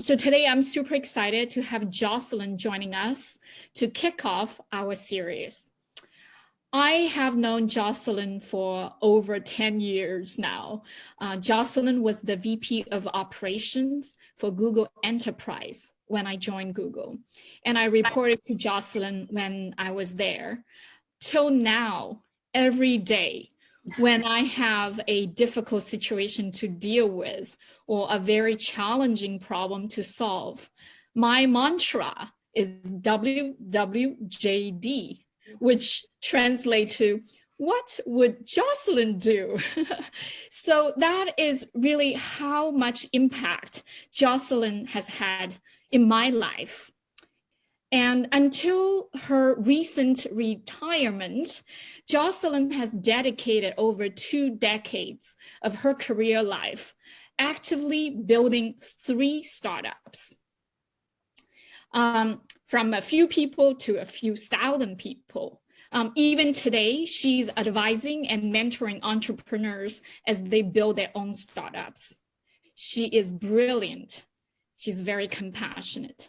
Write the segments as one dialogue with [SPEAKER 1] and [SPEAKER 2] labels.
[SPEAKER 1] So today I'm super excited to have Jocelyn joining us to kick off our series. I have known Jocelyn for over 10 years now. Jocelyn was the VP of Operations for Google Enterprise when I joined Google. And I reported to Jocelyn when I was there. Till now, every day, when I have a difficult situation to deal with or a very challenging problem to solve, my mantra is WWJD, which translates to what would Jocelyn do? So that is really how much impact Jocelyn has had in my life. And until her recent retirement, Jocelyn has dedicated over 2 decades of her career life actively building 3 startups. From a few people to a few thousand people. Even today, she's advising and mentoring entrepreneurs as they build their own startups. She is brilliant. She's very compassionate.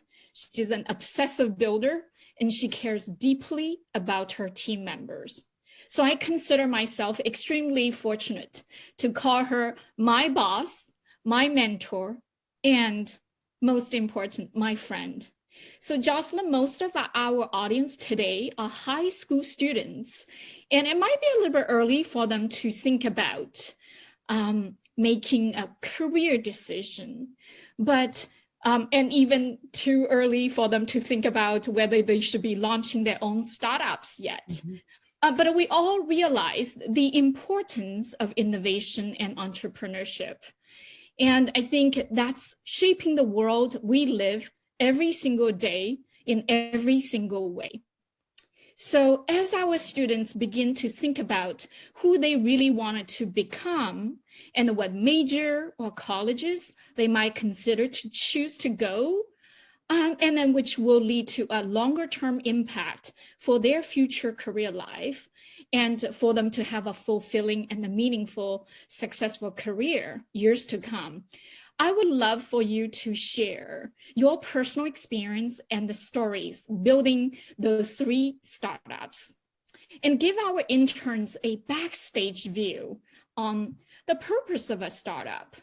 [SPEAKER 1] She's an obsessive builder, and she cares deeply about her team members. So I consider myself extremely fortunate to call her my boss, my mentor, and most important, my friend. So Jocelyn, most of our audience today are high school students, and it might be a little bit early for them to think about making a career decision, but and even too early for them to think about whether they should be launching their own startups yet. Mm-hmm. But we all realize the importance of innovation and entrepreneurship. And I think that's shaping the world we live every single day in every single way. So as our students begin to think about who they really wanted to become and what major or colleges they might consider to choose to go, and then which will lead to a longer term impact for their future career life and for them to have a fulfilling and a meaningful, successful career years to come. I would love for you to share your personal experience and the stories building those 3 startups and give our interns a backstage view on the purpose of a startup.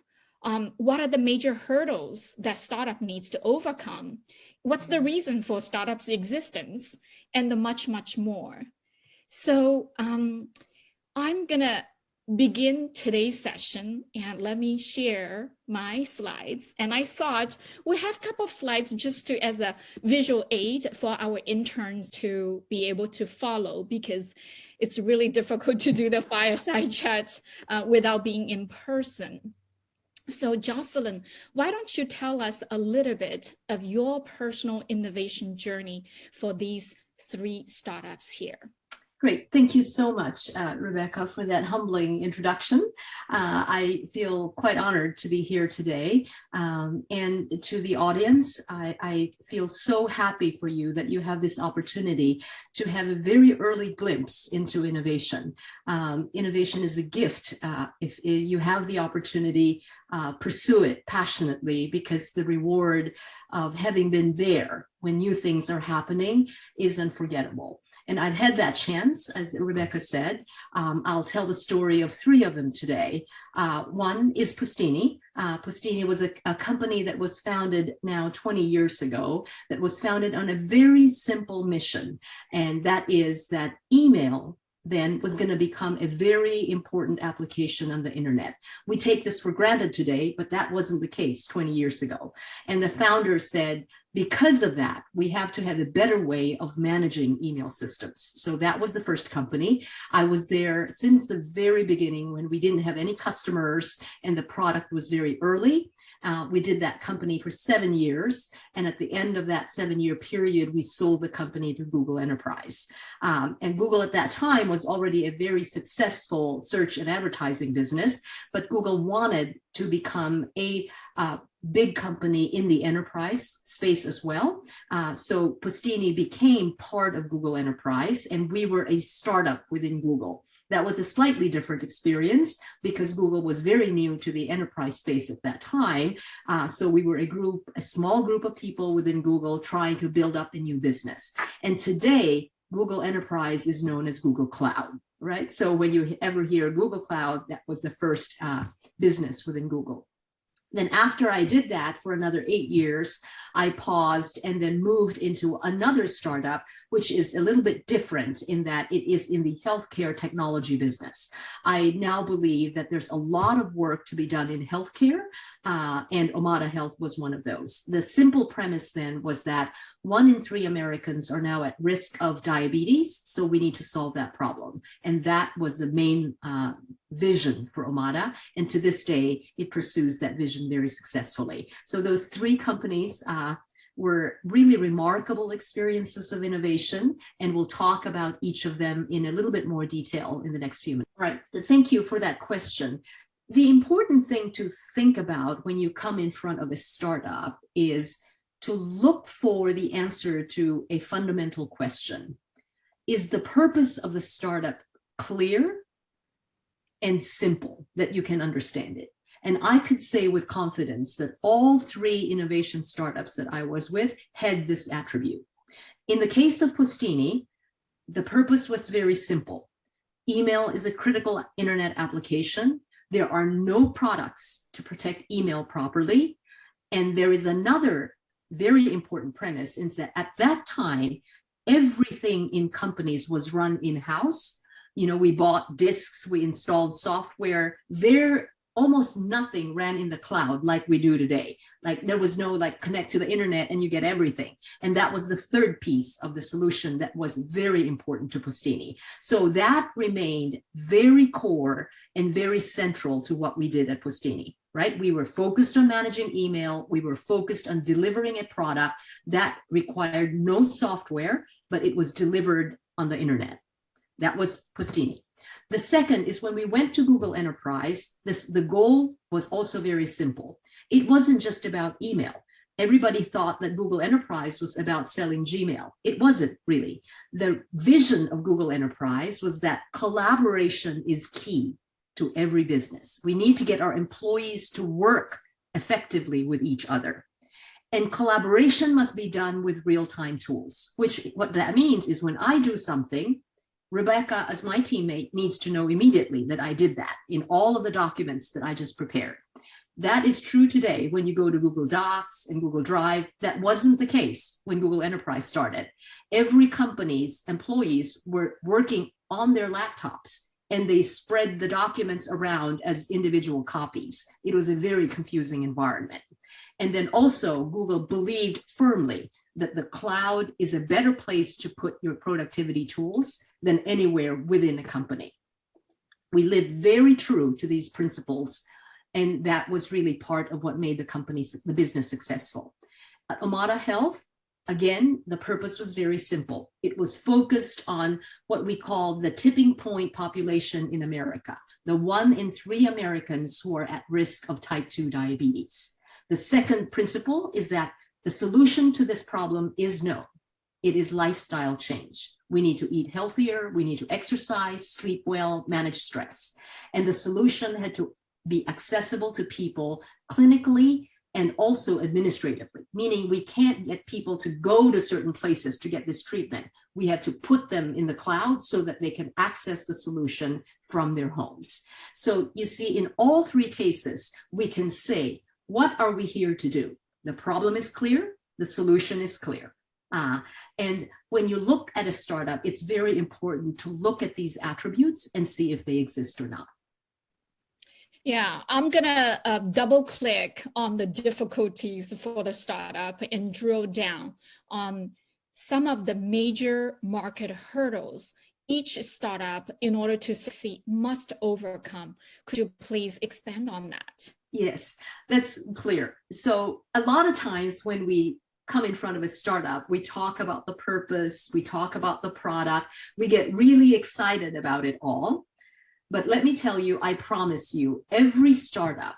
[SPEAKER 1] What are the major hurdles that startup needs to overcome? What's the reason for startup's existence? And the much, much more. So I'm gonna begin today's session, and let me share my slides. And I thought we have a couple of slides just to as a visual aid for our interns to be able to follow, because it's really difficult to do the fireside chat without being in person. So Jocelyn, why don't you tell us a little bit of your personal innovation journey for these 3 startups here?
[SPEAKER 2] Great. Thank you so much, Rebecca, for that humbling introduction. I feel quite honored to be here today. And to the audience, I feel so happy for you that you have this opportunity to have a very early glimpse into innovation. Innovation is a gift. If you have the opportunity, pursue it passionately, because the reward of having been there when new things are happening is unforgettable. And I've had that chance, as Rebecca said. I'll tell the story of 3 of them today. One is Postini. Postini was a company that was founded now 20 years ago, that was founded on a very simple mission. And that is that email then was going to become a very important application on the internet. We take this for granted today, but that wasn't the case 20 years ago. And the founder said, because of that, we have to have a better way of managing email systems. So that was the first company. I was there since the very beginning when we didn't have any customers and the product was very early. We did that company for 7 years. And at the end of that 7-year period, we sold the company to Google Enterprise. And Google at that time was already a very successful search and advertising business, but Google wanted to become a big company in the enterprise space as well. So Postini became part of Google Enterprise, and we were a startup within Google. That was a slightly different experience because Google was very new to the enterprise space at that time. So we were a small group of people within Google trying to build up a new business. And today, Google Enterprise is known as Google Cloud, right? So when you ever hear Google Cloud, that was the first business within Google. Then after I did that for another 8 years, I paused and then moved into another startup, which is a little bit different in that it is in the healthcare technology business. I now believe that there's a lot of work to be done in healthcare, and Omada Health was one of those. The simple premise then was that 1 in 3 Americans are now at risk of diabetes, so we need to solve that problem. And that was the main vision for Omada, and to this day it pursues that vision very successfully. So those 3 companies were really remarkable experiences of innovation, and we'll talk about each of them in a little bit more detail in the next few minutes. All right, thank you for that question. The important thing to think about when you come in front of a startup is to look for the answer to a fundamental question. Is the purpose of the startup clear and simple, that you can understand it? And I could say with confidence that all 3 innovation startups that I was with had this attribute. In the case of Postini, the purpose was very simple. Email is a critical internet application. There are no products to protect email properly. And there is another very important premise, is that at that time, everything in companies was run in-house. You know, we bought disks, we installed software. Almost nothing ran in the cloud like we do today. Like there was no like connect to the internet and you get everything. And that was the third piece of the solution that was very important to Postini. So that remained very core and very central to what we did at Postini, right? We were focused on managing email. We were focused on delivering a product that required no software, but it was delivered on the internet. That was Postini. The second is when we went to Google Enterprise, the goal was also very simple. It wasn't just about email. Everybody thought that Google Enterprise was about selling Gmail. It wasn't really. The vision of Google Enterprise was that collaboration is key to every business. We need to get our employees to work effectively with each other. And collaboration must be done with real-time tools, which what that means is when I do something, Rebecca, as my teammate, needs to know immediately that I did that in all of the documents that I just prepared. That is true today when you go to Google Docs and Google Drive. That wasn't the case when Google Enterprise started. Every company's employees were working on their laptops and they spread the documents around as individual copies. It was a very confusing environment. And then also Google believed firmly that the cloud is a better place to put your productivity tools than anywhere within a company. We lived very true to these principles, and that was really part of what made the business successful. At Omada Health, again, the purpose was very simple. It was focused on what we call the tipping point population in America, the 1 in 3 Americans who are at risk of type 2 diabetes. The second principle is that the solution to this problem is known. It is lifestyle change. We need to eat healthier, we need to exercise, sleep well, manage stress. And the solution had to be accessible to people clinically and also administratively, meaning we can't get people to go to certain places to get this treatment. We have to put them in the cloud so that they can access the solution from their homes. So you see, in all 3 cases, we can say, what are we here to do? The problem is clear, the solution is clear. And when you look at a startup, it's very important to look at these attributes and see if they exist or not.
[SPEAKER 1] Yeah, I'm gonna double click on the difficulties for the startup and drill down on some of the major market hurdles each startup, in order to succeed, must overcome. Could you please expand on that?
[SPEAKER 2] Yes, that's clear. So a lot of times when we come in front of a startup, we talk about the purpose, we talk about the product, we get really excited about it all. But let me tell you, I promise you, every startup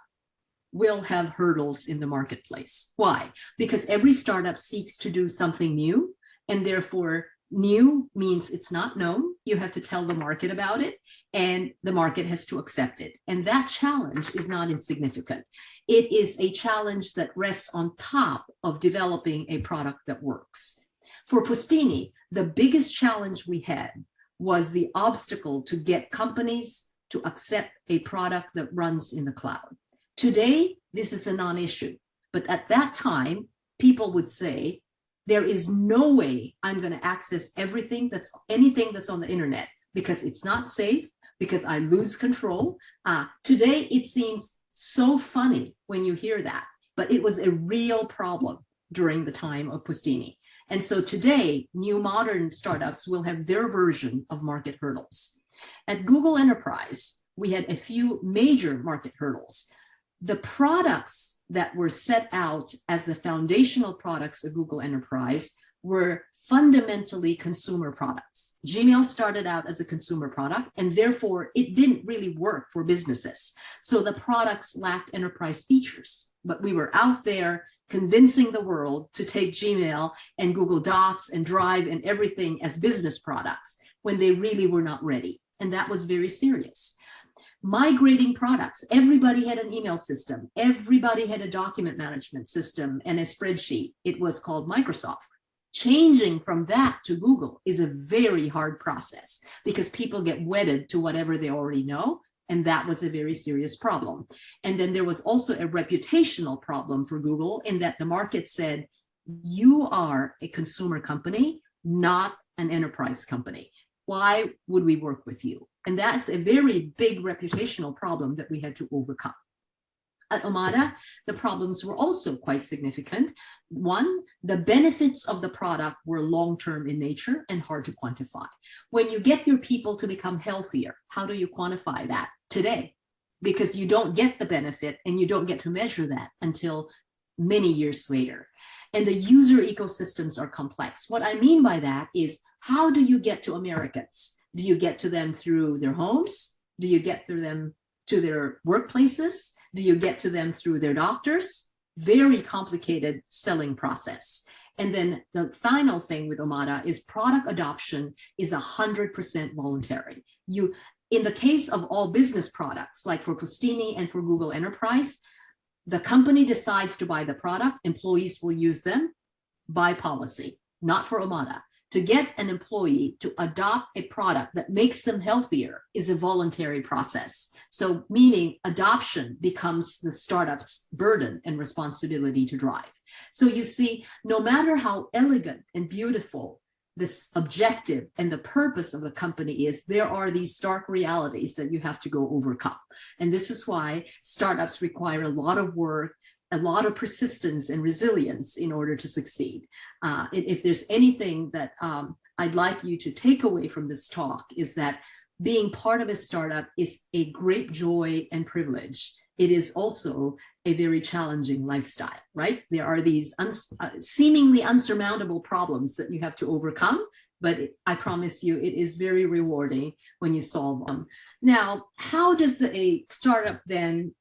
[SPEAKER 2] will have hurdles in the marketplace. Why? Because every startup seeks to do something new, and therefore new means it's not known, you have to tell the market about it, and the market has to accept it. And that challenge is not insignificant. It is a challenge that rests on top of developing a product that works. For Postini, the biggest challenge we had was the obstacle to get companies to accept a product that runs in the cloud. Today, this is a non-issue, but at that time, people would say, there is no way I'm going to access anything that's on the internet because it's not safe, because I lose control. Today, it seems so funny when you hear that, but it was a real problem during the time of Postini. And so today, new modern startups will have their version of market hurdles. At Google Enterprise, we had a few major market hurdles. The products that were set out as the foundational products of Google Enterprise were fundamentally consumer products. Gmail started out as a consumer product, and therefore it didn't really work for businesses. So the products lacked enterprise features, but we were out there convincing the world to take Gmail and Google Docs and Drive and everything as business products when they really were not ready. And that was very serious. Migrating products, everybody had an email system, everybody had a document management system and a spreadsheet. It was called Microsoft. Changing from that to Google is a very hard process because people get wedded to whatever they already know, and that was a very serious problem. And then there was also a reputational problem for Google in that the market said, you are a consumer company, not an enterprise company. Why would we work with you? And that's a very big reputational problem that we had to overcome. At Omada, the problems were also quite significant. One, the benefits of the product were long-term in nature and hard to quantify. When you get your people to become healthier, how do you quantify that today? Because you don't get the benefit and you don't get to measure that until many years later. And the user ecosystems are complex. What I mean by that is, how do you get to Americans? Do you get to them through their homes? Do you get to them to their workplaces? Do you get to them through their doctors? Very complicated selling process. And then the final thing with Omada is product adoption is 100% voluntary. In the case of all business products, like for Postini and for Google Enterprise, the company decides to buy the product, employees will use them by policy, not for Omada. To get an employee to adopt a product that makes them healthier is a voluntary process. So meaning adoption becomes the startup's burden and responsibility to drive. So you see, no matter how elegant and beautiful this objective and the purpose of the company is, there are these stark realities that you have to go overcome. And this is why startups require a lot of work, a lot of persistence and resilience in order to succeed. If there's anything that I'd like you to take away from this talk, is that being part of a startup is a great joy and privilege. It is also a very challenging lifestyle, right? There are these seemingly unsurmountable problems that you have to overcome, but I promise you it is very rewarding when you solve them. Now, how does a startup then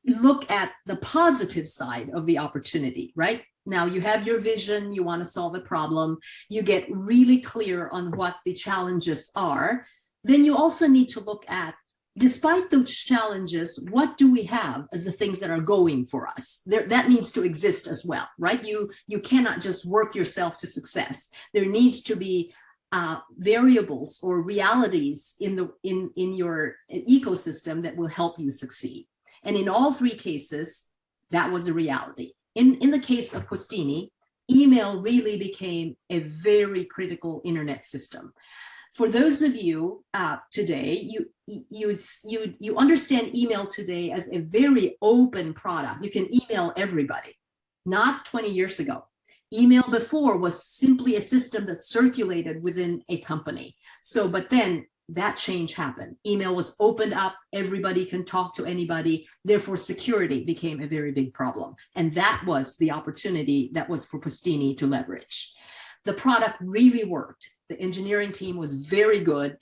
[SPEAKER 2] look at the positive side of the opportunity, right? Now you have your vision, you want to solve a problem, you get really clear on what the challenges are. Then you also need to look at, despite those challenges, what do we have as the things that are going for us? That needs to exist as well, right? You cannot just work yourself to success. There needs to be variables or realities in your ecosystem that will help you succeed. And in all three cases, that was a reality. In the case of Postini, email really became a very critical internet system. For those of you today, you understand email today as a very open product. You can email everybody. Not 20 years ago. Email before was simply a system that circulated within a company. So, but then that change happened. Email was opened up, everybody can talk to anybody, therefore security became a very big problem. And that was the opportunity that was for Postini to leverage. The product really worked. The engineering team was very good.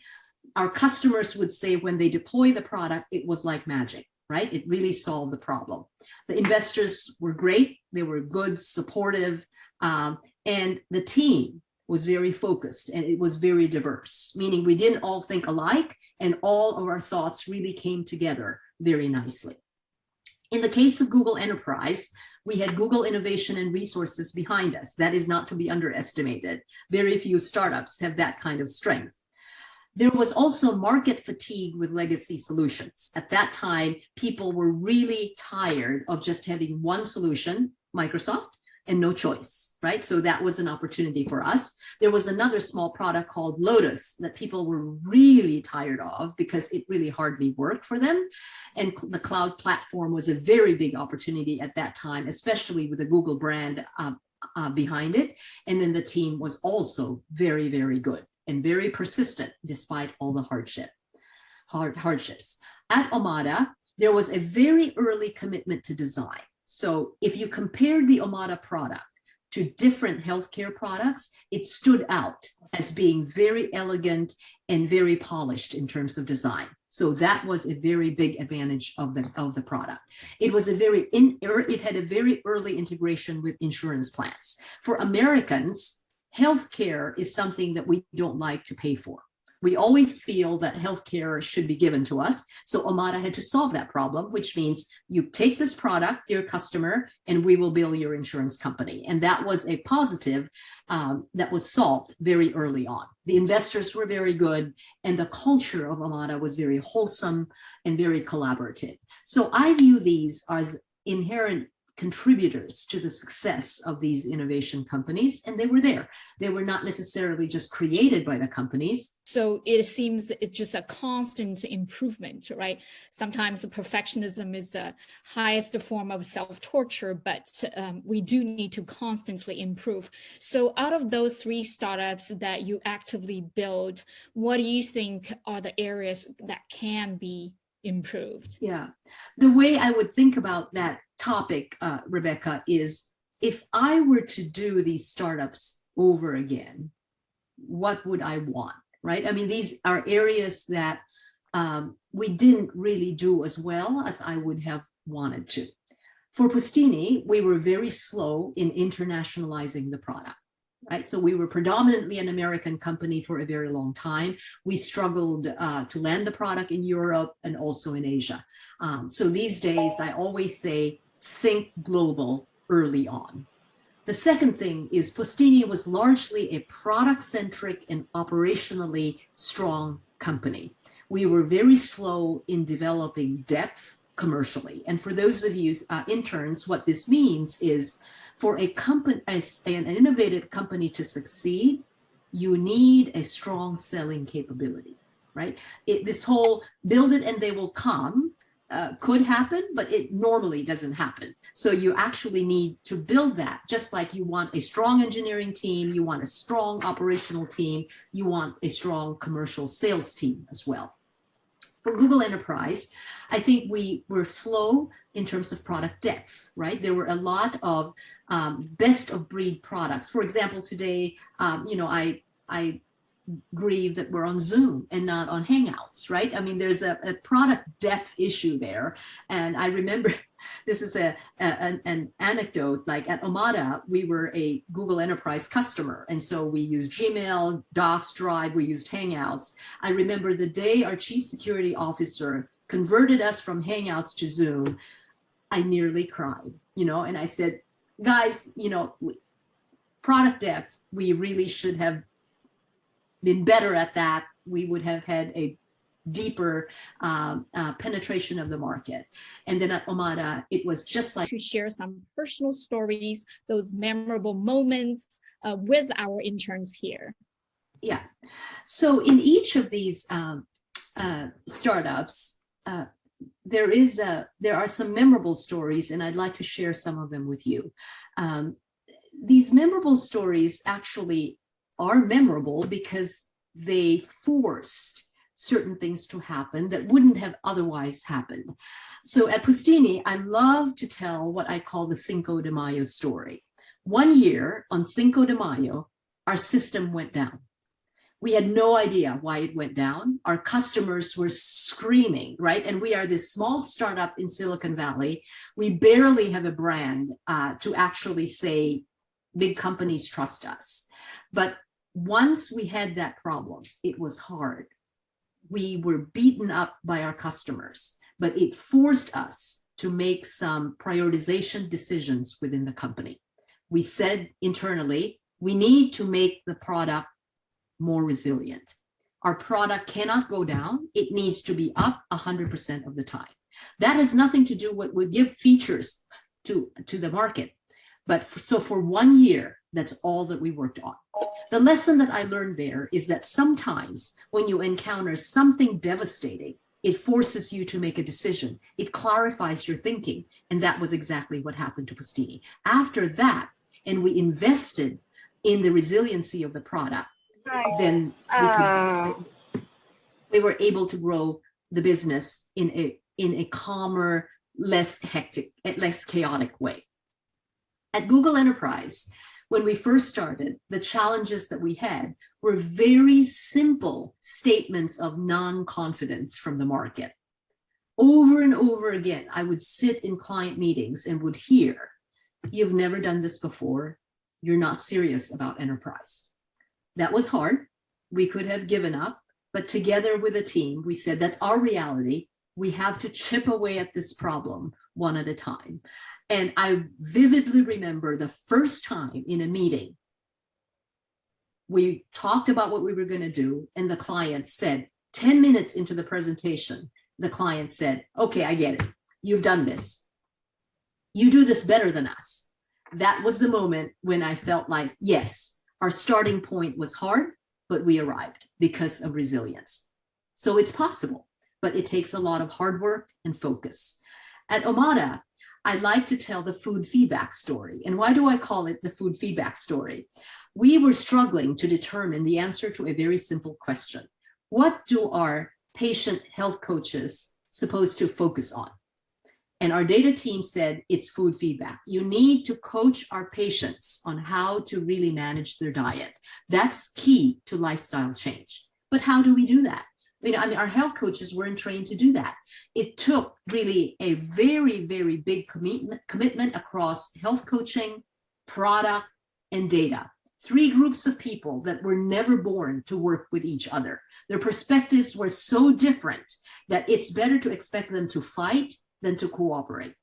[SPEAKER 2] Our customers would say when they deploy the product, it was like magic, right? It really solved the problem. The investors were great. They were good, supportive, and the team was very focused and it was very diverse, meaning we didn't all think alike and all of our thoughts really came together very nicely. In the case of Google Enterprise, we had Google innovation and resources behind us. That is not to be underestimated. Very few startups have that kind of strength. There was also market fatigue with legacy solutions. At that time, people were really tired of just having one solution, Microsoft, and no choice, right? So that was an opportunity for us. There was another small product called Lotus that people were really tired of because it really hardly worked for them. And the cloud platform was a very big opportunity at that time, especially with the Google brand behind it. And then the team was also very, very good and very persistent despite all the hardships. At Omada, there was a very early commitment to design. So if you compare the Omada product to different healthcare products, it stood out as being very elegant and very polished in terms of design. So that was a very big advantage of the product. It was it had a very early integration with insurance plans. For Americans, healthcare is something that we don't like to pay for. We always feel that healthcare should be given to us. So Omada had to solve that problem, which means you take this product, dear customer, and we will bill your insurance company. And that was a positive that was solved very early on. The investors were very good, and the culture of Omada was very wholesome and very collaborative. So I view these as inherent contributors to the success of these innovation companies, and they were there. They were not necessarily just created by the companies.
[SPEAKER 1] So it seems it's just a constant improvement, right? Sometimes perfectionism is the highest form of self-torture, but we do need to constantly improve. So out of those 3 startups that you actively build, what do you think are the areas that can be improved?
[SPEAKER 2] Yeah, the way I would think about that topic, Rebecca, is if I were to do these startups over again, what would I want, right? I mean, these are areas that we didn't really do as well as I would have wanted to. For Postini, we were very slow in internationalizing the product. Right, so we were predominantly an American company for a very long time. We struggled to land the product in Europe and also in Asia. So these days, I always say, think global early on. The second thing is Postini was largely a product-centric and operationally strong company. We were very slow in developing depth commercially. And for those of you interns, what this means is for a company, an innovative company to succeed, you need a strong selling capability, right? This whole build it and they will come could happen, but it normally doesn't happen. So you actually need to build that, just like you want a strong engineering team, you want a strong operational team, you want a strong commercial sales team as well. For Google Enterprise, I think we were slow in terms of product depth, right? There were a lot of best of breed products. For example, today, I grieve that we're on Zoom and not on Hangouts, right? I mean, there's a product depth issue there. And I remember, this is an anecdote, like at Omada, we were a Google Enterprise customer. And so we used Gmail, Docs, Drive, we used Hangouts. I remember the day our chief security officer converted us from Hangouts to Zoom, I nearly cried, and I said, guys, product depth, we really should have been better at that. We would have had a deeper penetration of the market. And then at Omada, it was just like
[SPEAKER 1] to share some personal stories, those memorable moments with our interns here.
[SPEAKER 2] Yeah. So in each of these startups, there are some memorable stories, and I'd like to share some of them with you. These memorable stories actually are memorable because they forced certain things to happen that wouldn't have otherwise happened. So at Postini, I love to tell what I call the Cinco de Mayo story. One year on Cinco de Mayo, our system went down. We had no idea why it went down. Our customers were screaming, right? And we are this small startup in Silicon Valley. We barely have a brand to actually say big companies trust us. But once we had that problem, it was hard. We were beaten up by our customers, but it forced us to make some prioritization decisions within the company. We said internally, we need to make the product more resilient. Our product cannot go down. It needs to be up 100% of the time. That has nothing to do with, we give features to the market. But so for 1 year, that's all that we worked on. The lesson that I learned there is that sometimes when you encounter something devastating, it forces you to make a decision. It clarifies your thinking. And that was exactly what happened to Postini. After that, and we invested in the resiliency of the product, then we were able to grow the business in a calmer, less hectic, less chaotic way. At Google Enterprise, when we first started, the challenges that we had were very simple statements of non-confidence from the market. Over and over again, I would sit in client meetings and would hear, "You've never done this before. You're not serious about enterprise." That was hard. We could have given up, but together with a team, we said, that's our reality. We have to chip away at this problem one at a time. And I vividly remember the first time in a meeting, we talked about what we were going to do, and the client said, 10 minutes into the presentation, the client said, "Okay, I get it. You've done this. You do this better than us." That was the moment when I felt like, yes, our starting point was hard, but we arrived because of resilience. So it's possible, but it takes a lot of hard work and focus. At Omada, I like to tell the food feedback story. And why do I call it the food feedback story? We were struggling to determine the answer to a very simple question. What do our patient health coaches supposed to focus on? And our data team said, it's food feedback. You need to coach our patients on how to really manage their diet. That's key to lifestyle change. But how do we do that? I mean, our health coaches weren't trained to do that. It took really a very, very big commitment across health coaching, product, and data. 3 groups of people that were never born to work with each other. Their perspectives were so different that it's better to expect them to fight than to cooperate.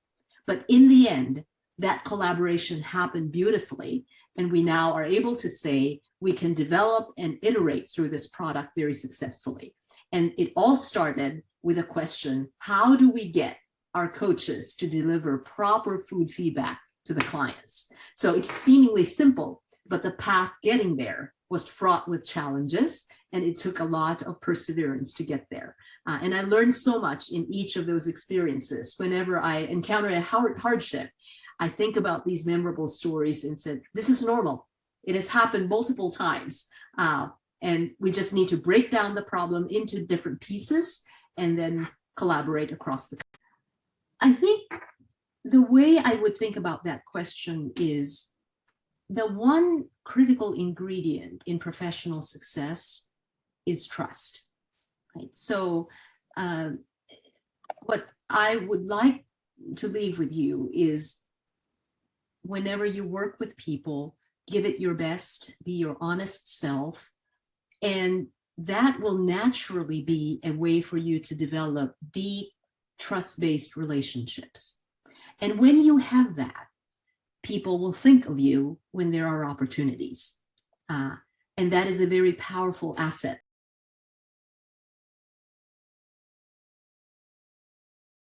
[SPEAKER 2] But in the end, that collaboration happened beautifully. And we now are able to say we can develop and iterate through this product very successfully. And it all started with a question, how do we get our coaches to deliver proper food feedback to the clients? So it's seemingly simple, but the path getting there was fraught with challenges, and it took a lot of perseverance to get there. And I learned so much in each of those experiences. Whenever I encounter a hardship, I think about these memorable stories and said, this is normal. It has happened multiple times. And we just need to break down the problem into different pieces and then collaborate across the country. I think the way I would think about that question is the one critical ingredient in professional success is trust, right? So what I would like to leave with you is whenever you work with people, give it your best, be your honest self, and that will naturally be a way for you to develop deep, trust-based relationships. And when you have that, people will think of you when there are opportunities. And that is a very powerful asset